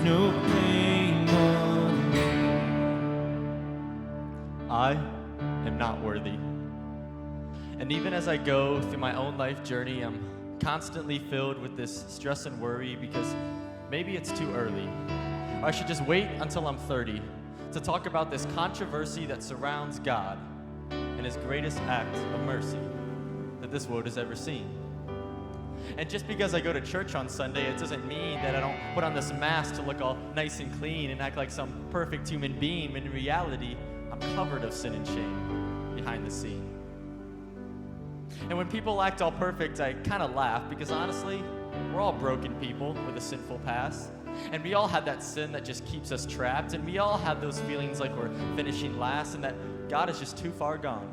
no claim on me. I am not worthy. And even as I go through my own life journey, I'm constantly filled with this stress and worry because maybe it's too early. Or I should just wait until I'm 30 to talk about this controversy that surrounds God and his greatest act of mercy that this world has ever seen. And just because I go to church on Sunday, it doesn't mean that I don't put on this mask to look all nice and clean and act like some perfect human being, when in reality, I'm covered of sin and shame behind the scene. And when people act all perfect, I kind of laugh because honestly, we're all broken people with a sinful past. And we all have that sin that just keeps us trapped. And we all have those feelings like we're finishing last and that God is just too far gone.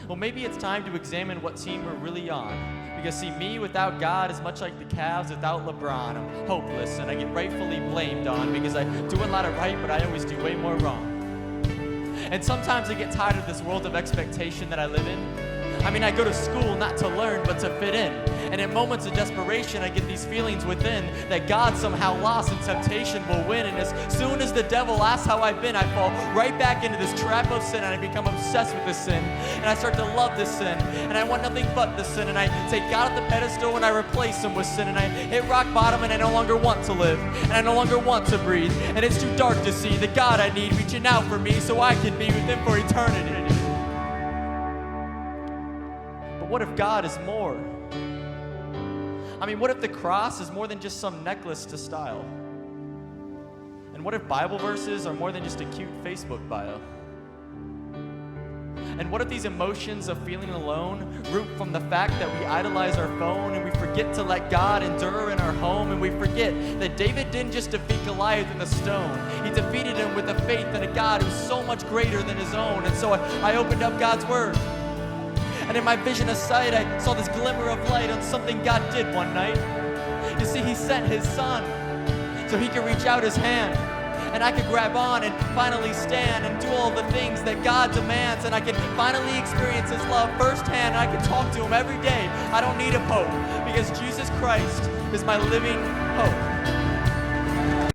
Well, maybe it's time to examine what team we're really on. Because see, me without God is much like the Cavs without LeBron. I'm hopeless and I get rightfully blamed on because I do a lot of right, but I always do way more wrong. And sometimes I get tired of this world of expectation that I live in. I mean, I go to school not to learn, but to fit in. And in moments of desperation, I get these feelings within that God somehow lost and temptation will win. And as soon as the devil asks how I've been, I fall right back into this trap of sin and I become obsessed with this sin. And I start to love this sin. And I want nothing but this sin. And I take God at the pedestal and I replace him with sin. And I hit rock bottom and I no longer want to live. And I no longer want to breathe. And it's too dark to see the God I need reaching out for me so I can be with him for eternity. But what if God is more? I mean, what if the cross is more than just some necklace to style? And what if Bible verses are more than just a cute Facebook bio? And what if these emotions of feeling alone root from the fact that we idolize our phone and we forget to let God endure in our home, and we forget that David didn't just defeat Goliath with a stone. He defeated him with a faith in a God who's so much greater than his own. And so I opened up God's word. And in my vision of sight, I saw this glimmer of light on something God did one night. You see, he sent his son so he could reach out his hand and I could grab on and finally stand and do all the things that God demands, and I can finally experience his love firsthand, and I can talk to him every day. I don't need a pope because Jesus Christ is my living hope.